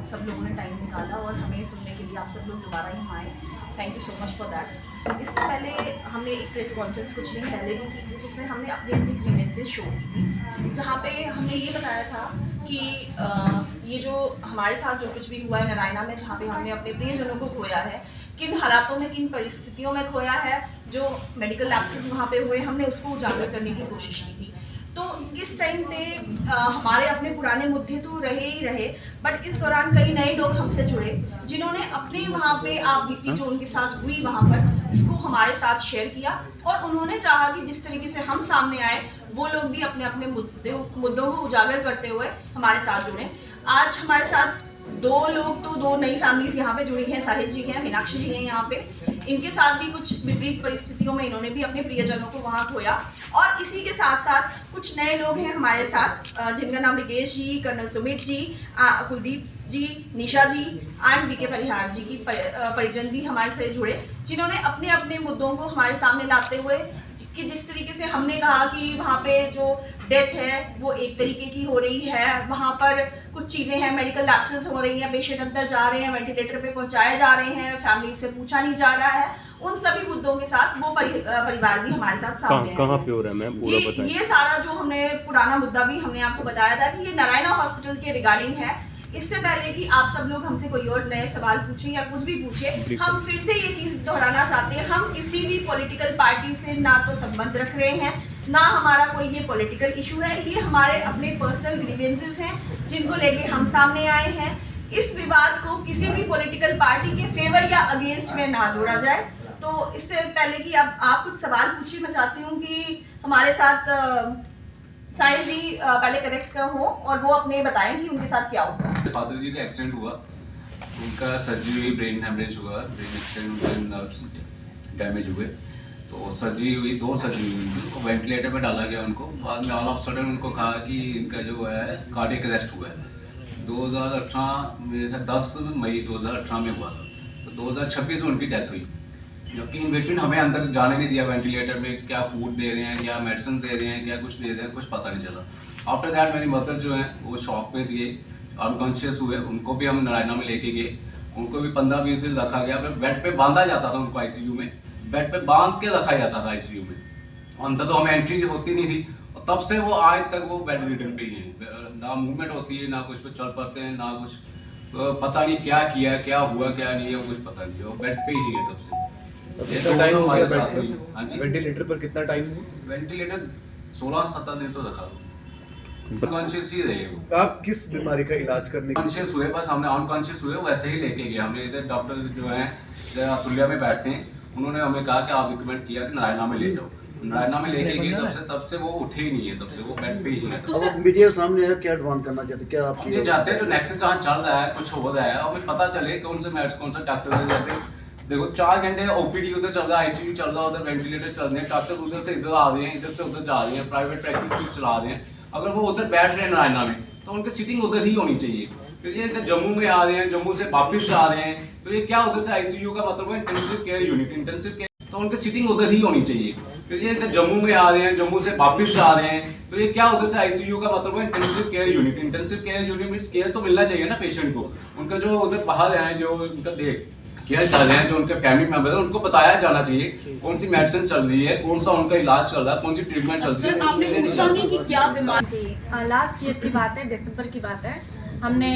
सब लोगों ने टाइम निकाला और हमें सुनने के लिए आप सब लोग दोबारा यहाँ आए। Thank you so much for that. इससे पहले हमने एक प्रेस कॉन्फ्रेंस कुछ दिन पहले भी की थी, जिसमें हमने अपनी अपनी ग्रीवेंसेस शो की थी, जहाँ पे हमने ये बताया था कि ये जो हमारे साथ जो कुछ भी हुआ है नारायणा में, जहाँ पे हमने अपने प्रियजनों को खोया है, किन हालातों में, किन परिस्थितियों में खोया है, जो मेडिकल लैप्सेस वहाँ पे हुए, हमने उसको उजागर करने की कोशिश की थी। तो इस टाइम पे हमारे अपने पुराने मुद्दे तो रहे ही रहे, बट इस दौरान कई नए लोग हमसे जुड़े, जिन्होंने अपने वहाँ पे आप बीती जो उनके साथ हुई वहाँ पर, इसको हमारे साथ शेयर किया और उन्होंने चाहा कि जिस तरीके से हम सामने आए, वो लोग भी अपने अपने मुद्दों को उजागर करते हुए हमारे साथ जुड़े। आज हमारे साथ दो नई फैमिलीज यहाँ पे जुड़ी हैं। साहिद जी हैं, मीनाक्षी जी हैं यहाँ पे। इनके साथ भी कुछ विपरीत परिस्थितियों में इन्होंने भी अपने प्रियजनों को वहाँ खोया, और इसी के साथ साथ कुछ नए लोग हैं हमारे साथ, जिनका नाम Vikesh ji, colonel Sumit ji, Kuldeep ji, Nisha ji and BK Parihar ji की परिजन भी हमारे से जुड़े, जिन्होंने अपने अपने मुद्दों को हमारे सामने लाते हुए कि जिस तरीके से हमने कहा कि वहाँ पे जो डेथ है वो एक तरीके की हो रही है, वहाँ पर कुछ चीज़ें हैं, मेडिकल लैप्सेस हो रही हैं, पेशेंट अंदर जा रहे हैं, वेंटिलेटर पे पहुँचाए जा रहे हैं, फैमिली से पूछा नहीं जा रहा है, उन सभी मुद्दों के साथ वो परिवार भी हमारे साथ सामने कहाँ पे हो रहा है मैम, पूरा बताएं। ये सारा जो हमने पुराना मुद्दा भी हमने आपको बताया था कि ये नारायणा हॉस्पिटल के रिगार्डिंग है। इससे पहले कि आप सब लोग हमसे कोई और नए सवाल पूछें या कुछ भी पूछे, हम फिर से ये चीज़ दोहराना चाहते हैं, हम किसी भी पॉलिटिकल पार्टी से ना तो संबंध रख रहे हैं, ना हमारा कोई ये पॉलिटिकल इशू है। ये हमारे अपने पर्सनल ग्रीवेंसेस हैं जिनको लेके हम सामने आए हैं। इस विवाद को किसी भी पॉलिटिकल पार्टी के फेवर या अगेंस्ट में ना जोड़ा जाए। तो इससे पहले कि अब आप कुछ सवाल पूछिए, मैं चाहती हूँ कि हमारे साथ साहिल जी पहले कनेक्ट हो और वो अपने बताएं कि उनके साथ क्या हुआ। फादर जी का एक्सीडेंट हुआ, उनका सर्जरी हुई, ब्रेन हेमरेज हुआ, ब्रेन एक्सीडेंट, नर्व्स डैमेज हुए, तो सर्जरी हुई, 2 सर्जरी हुई थी, तो वेंटिलेटर पे डाला गया उनको। बाद में ऑल ऑफ सडन उनको कहा कि इनका जो है कार्डियक अरेस्ट हुआ है। 2018 में 10 मई 2018 में हुआ था, तो 2026 में उनकी डेथ हुई, जबकि इन बिटवीन हमें अंदर जाने नहीं दिया। वेंटिलेटर में क्या फूड दे रहे हैं, क्या मेडिसिन दे रहे हैं, क्या कुछ दे रहे हैं, कुछ पता नहीं चला। आफ्टर दैट मेरी मदर जो है वो शॉक में दिए, अनकॉन्शियस हुए, उनको भी हम नारायणा में लेके गए, उनको भी 15-20 दिन रखा गया। बेड पे बांधा जाता था उनको, आईसीयू में बेड पे बांध के रखा जाता था आईसीयू में। अंदर तो हमें एंट्री होती नहीं थी, और तब से वो आज तक वो बेड रिटर्न पे ही है, ना मूवमेंट होती है, ना कुछ पे चल पाते हैं, ना कुछ, तो पता नहीं क्या किया, क्या हुआ, क्या नहीं है, कुछ पता नहीं, वो बेड पे ही है तब से। वेंटिलेटर पर कितना टाइम हुआ? वेंटिलेटर 16-17 दिन तो रखा, अनकॉन्शियस ही रहे वो। आप किस बीमारी का इलाज करने के कॉन्शियस हुए, बस हमने अनकॉन्शियस हुए वैसे ही लेके गए। हमने इधर डॉक्टर जो हैं अतुल्या में बैठते हैं, उन्होंने हमें कहा कि आप रिकमेंड किया कि नारायणा में ले जाओ। नारायणा में लेके गए, तब से वो उठे ही नहीं है, तब से वो बेड पे ही है। अब मीडिया सामने है, क्या एडवांस करना चाहते, क्या आप ये चाहते हैं जो नेक्स्ट जहाँ चल रहा है, कुछ हो रहा है, हमें पता चले कौन सा डॉक्टर है। जैसे देखो 4 घंटे ओपीडी उधर चल रहा है, आईसीयू चल रहा है, उधर वेंटिलेटर चल रहे हैं, डॉक्टर उधर से इधर आ रहे हैं, इधर से उधर जा रहे हैं, प्राइवेट प्रैक्टिस भी चला रहे हैं। अगर वो उधर बैठ रहे हैं नारायणा में, तो उनकी सीटिंग उधर ही होनी चाहिए। फिर ये इधर जम्मू में आ रहे हैं, जम्मू से वापस जा रहे हैं, तो ये क्या उधर से आईसीयू का मतलब है intensive care unit, intensive care, तो उनकी सीटिंग उधर ही होनी चाहिए। फिर ये इधर जम्मू में आ रहे हैं, जम्मू से वापस जा रहे हैं, तो ये क्या उधर से आईसीयू का मतलब है intensive care unit, intensive care unit में केयर तो मिलना चाहिए ना पेशेंट को। उनका जो उधर बाहर है, जो उनका केयर चल रहे हैं, जो उनके फैमिली मेंबर है, उनको बताया जाना चाहिए कौन सी मेडिसिन चल रही है, कौन सा उनका इलाज चल रहा है, कौन सी ट्रीटमेंट चल रही है। आपने पूछा नहीं कि क्या बीमारी? लास्ट ईयर की बात है, दिसंबर की बात है, हमने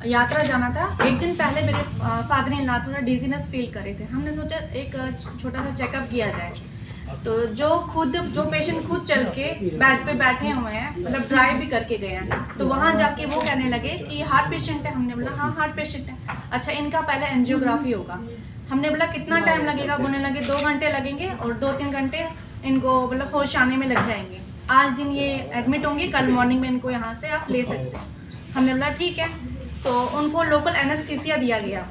यात्रा जाना था। एक दिन पहले मेरे फादर इन लॉ थोड़ा डिजीनेस फील कर रहे थे। हमने सोचा एक छोटा सा चेकअप किया जाए। तो जो पेशेंट खुद चल के बेड पे बैठे हुए हैं, मतलब ड्राइव भी करके गए हैं, तो वहाँ जाके वो कहने लगे कि हार्ट पेशेंट है। हमने बोला हाँ हार्ट पेशेंट है। अच्छा, इनका पहले एंजियोग्राफी होगा। हमने बोला कितना टाइम लगेगा? बोलने लगे 2 घंटे लगेंगे और 2-3 घंटे इनको मतलब होश आने में लग जाएंगे। आज दिन ये एडमिट होंगे, कल मॉर्निंग में इनको यहाँ से आप ले सकते हैं। हमने बोला ठीक है। तो उनको लोकल एनेस्थीसिया दिया गया।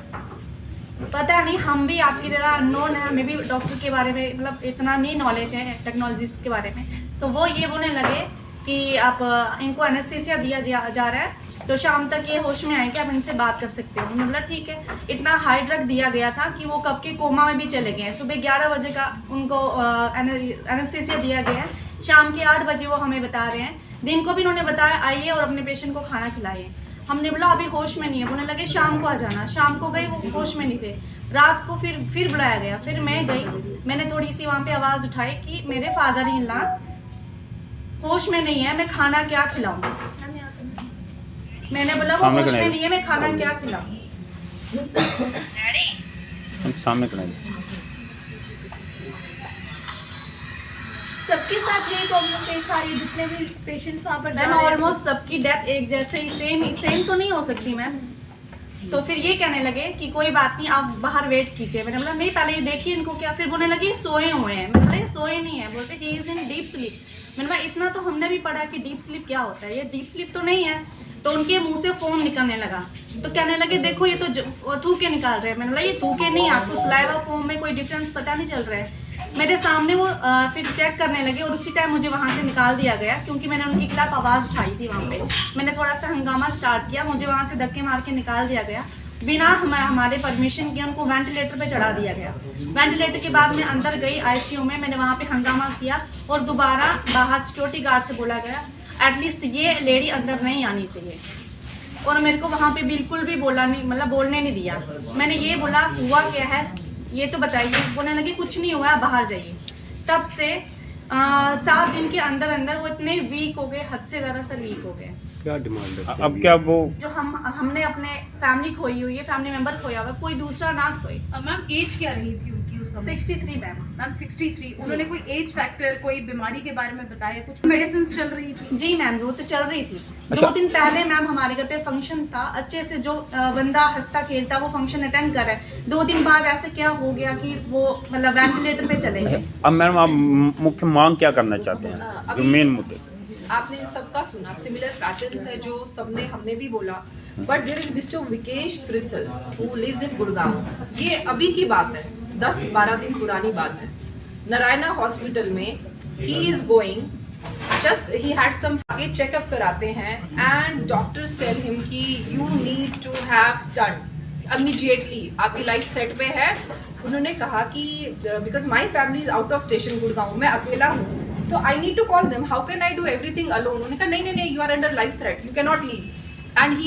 पता नहीं, हम भी आपकी तरह अननोन है, हमें भी डॉक्टर के बारे में मतलब इतना नहीं नॉलेज है टेक्नोलॉजीज के बारे में। तो वो ये बोलने लगे कि आप इनको एनेस्थीसिया दिया जा रहा है, तो शाम तक ये होश में आएंगे, आप इनसे बात कर सकते हो। मतलब ठीक है। इतना हाई ड्रग दिया गया था कि वो कब के कोमा में भी चले गए हैं। सुबह 11 बजे का उनको एनेस्थीसिया दिया गया है, शाम के 8 बजे वो हमें बता रहे हैं। दिन को भी उन्होंने बताया आइए और अपने पेशेंट को खाना खिलाइए। हमने बोला अभी होश में नहीं है, बोलने लगे शाम को आ जाना। शाम को गए, वो होश में नहीं थे। रात को फिर बुलाया गया, फिर मैं गई, मैंने थोड़ी सी वहाँ पे आवाज़ उठाई कि मेरे फादर इन लॉ होश में नहीं है, मैं खाना क्या खिलाऊँ। मैंने बोला वो होश में नहीं है, मैं खाना क्या खिलाऊँ। सामने कराएंगे। सबके साथ यही प्रॉब्लम पेश आ रही है, जितने भी पेशेंट्स वहाँ पर मैम ऑलमोस्ट सबकी डेथ एक जैसे ही सेम तो नहीं हो सकती मैम। तो फिर ये कहने लगे कि कोई बात नहीं, आप बाहर वेट कीजिए। मैंने बोला नहीं, पहले ये देखिए इनको क्या। फिर बोलने लगी सोए हुए हैं। मैंने बोला ये सोए नहीं है, बोलते he is in deep sleep. मैंने बोला इतना तो हमने भी पढ़ा कि डीप स्लीप क्या होता है, ये डीप स्लीप तो नहीं है। तो उनके मुंह से फोम निकलने लगा, तो कहने लगे देखो ये तो थूके निकाल रहे हैं। मैंने बोला ये थूके नहीं, आपको सलाइवा फोम में कोई डिफरेंस पता नहीं चल रहा है। मेरे सामने वो फिर चेक करने लगे और उसी टाइम मुझे वहाँ से निकाल दिया गया, क्योंकि मैंने उनके खिलाफ आवाज़ उठाई थी वहाँ पे। मैंने थोड़ा सा हंगामा स्टार्ट किया, मुझे वहाँ से धक्के मार के निकाल दिया गया। बिना हमारे परमिशन के उनको वेंटिलेटर पे चढ़ा दिया गया। वेंटिलेटर के बाद मैं अंदर गई आईसीयू में, मैंने वहाँ पे हंगामा किया और दोबारा बाहर सिक्योरिटी गार्ड से बोला गया एटलीस्ट ये लेडी अंदर नहीं आनी चाहिए। और मेरे को वहाँ पे बिल्कुल भी बोला नहीं, मतलब बोलने नहीं दिया। मैंने ये बोला हुआ क्या है ये तो बताइए। बोलने लगी कुछ नहीं हुआ, बाहर जाइए। तब से 7 दिन के अंदर अंदर वो इतने वीक हो गए, हद से ज़्यादा से वीक हो गए। क्या डिमांड है? अब क्या वो जो हमने अपने फैमिली खोई हुई है, फैमिली मेंबर खोया हुआ, कोई दूसरा ना खोए। मैम एज क्या रही थी उनकी उस समय? 63 मैम 63। उन्होंने कोई एज फैक्टर, कोई बीमारी के बारे में बताया? कुछ मेडिसिन चल रही थी? जी मैम, वो तो चल रही थी। अच्छा। 2 दिन पहले मैम हमारे घर पे फंक्शन था, अच्छे से जो बंदा हंसता खेलता वो फंक्शन अटेंड कर रहा है। 2 दिन बाद ऐसे क्या हो गया कि वो मतलब वेंटिलेटर पे चले गए। अब मैडम आप मुख्य मांग क्या करना चाहते हैं, जो मेन मुद्दे? आपने सबका सुना, सिमिलर पैटर्न्स है जो सबने हमने भी बोला। But there is mister Vikesh Trisal who lives in Gurgaon. ये अभी की बात है, 10-12 दिन पुरानी बात है। नारायणा हॉस्पिटल में he is going, just he had some, आगे चेकअप कराते हैं एंड डॉक्टर्स टेल हिम कि you need to have stent immediately, आपकी लाइफ थ्रेट पे है। उन्होंने कहा कि because my family is out of station Gurgaon, मैं अकेला हूँ, तो I need to call them, how can I do everything alone. उन्होंने कहा नहीं, you are under life threat, you can not leave. And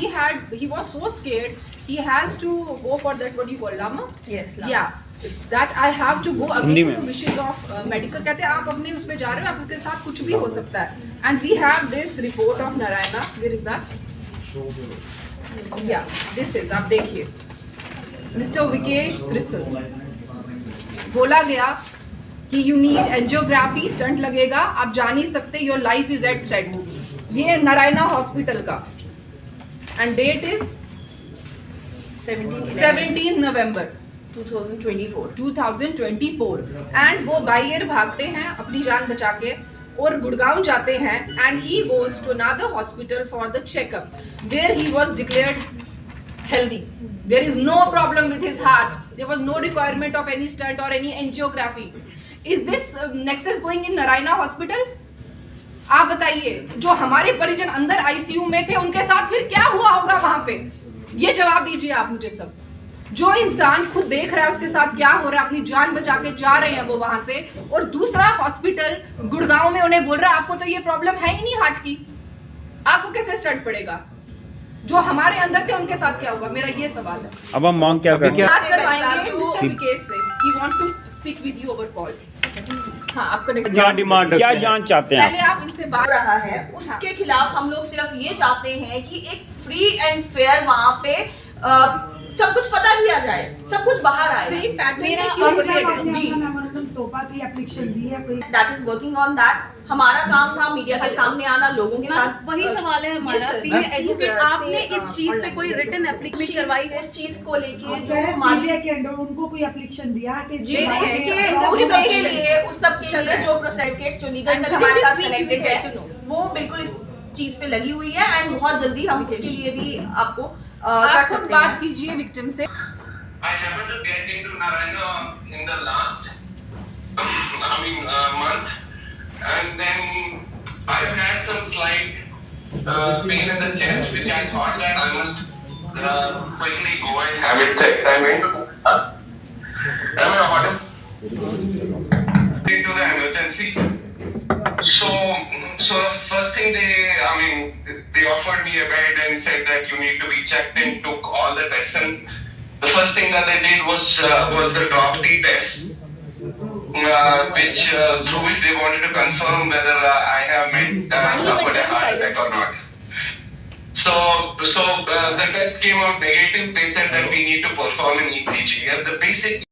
he was so scared, he has to go for that, what you call, lama? Yes, lama. Yeah that I have to go Hindi में। Against the wishes of medical. कहते हैं आप अपने उसमें जा रहे हो, आपके साथ कुछ भी हो सकता है। And we have this report of Narayana, where is that? या दिस इज, आप देखिए, मिस्टर विकेश त्रिसल, बोला गया कि यू नीड एंजियोग्राफी, स्टंट लगेगा, आप जा नहीं सकते, your life is at threat. ये नारायणा हॉस्पिटल का, and date is 17 November 2024। And वो बाई एयर भागते हैं अपनी जान बचा के और गुड़गांव जाते हैं। And he goes to another hospital for the checkup, where he was declared healthy. There is no problem with his heart. There was no requirement of any stunt or any angiography. Is this nexus going in Narayana Hospital? आप बताइए, जो हमारे परिजन अंदर ICU में थे उनके साथ फिर क्या हुआ होगा वहां पे? ये जवाब दीजिए आप मुझे सब। जो इंसान खुद देख रहा है उसके साथ क्या हो रहा है, अपनी जान बचा के जा रहे हैं वो वहां से, और दूसरा हॉस्पिटल गुड़गांव में उन्हें बोल रहा है आपको तो ये प्रॉब्लम है ही नहीं हार्ट की, आपको कैसे स्टंट पड़ेगा? जो हमारे अंदर थे उनके साथ क्या हुआ, मेरा ये सवाल है। अब हम मांग क्या करें? बात करवाएंगे मिस्टर विकेश से, he want to speak with you over call. हाँ, आपको क्या डिमांड, क्या जान चाहते हैं पहले आप इनसे हो बात रहा है उसके खिलाफ हम लोग सिर्फ ये चाहते हैं कि एक फ्री एंड फेयर वहाँ पे सब कुछ पता किया जाए, सब कुछ बाहर आए। सही पैटर्न मेरा में क्यों हो रही है? जी, सोफा की एप्लीकेशन दी है कोई? That is working on that. हमारा काम था मीडिया के सामने आना, लोगों के साथ। वही सवाल है हमारा, Yes, sir. पीछे Just एडवोकेट, please, आपने stay इस चीज पे कोई रिटन एप्लीकेशन करवाई है? उस चीज को लेके जो जो हमारी के अंदर उनको कोई एप्लीकेशन दिया कि जी, नहीं, उस सबके लिए जो सर्टिफिकेट्स जो लीगल And से हमारे साथ this week कनेक्टेड we है get to know. वो बिल्कुल इस चीज पे लगी हुई है एंड बहुत जल्दी हम उसके लिए भी आपको कर आप खुद सकते बात हैं। कीजिए विक्टिम से। I happened to get into Narayana in the last, month, and then I had some slight pain in the chest, which I thought that I must quickly go and have it checked. I went to, am I audible? Into the emergency. So first thing time they offered me a bed and said that you need to be checked in, took all the tests, and the first thing that they did was the drop D test, through which they wanted to confirm whether I have suffered a heart attack or not. So the test came out negative. They said that we need to perform an ECG. And the basic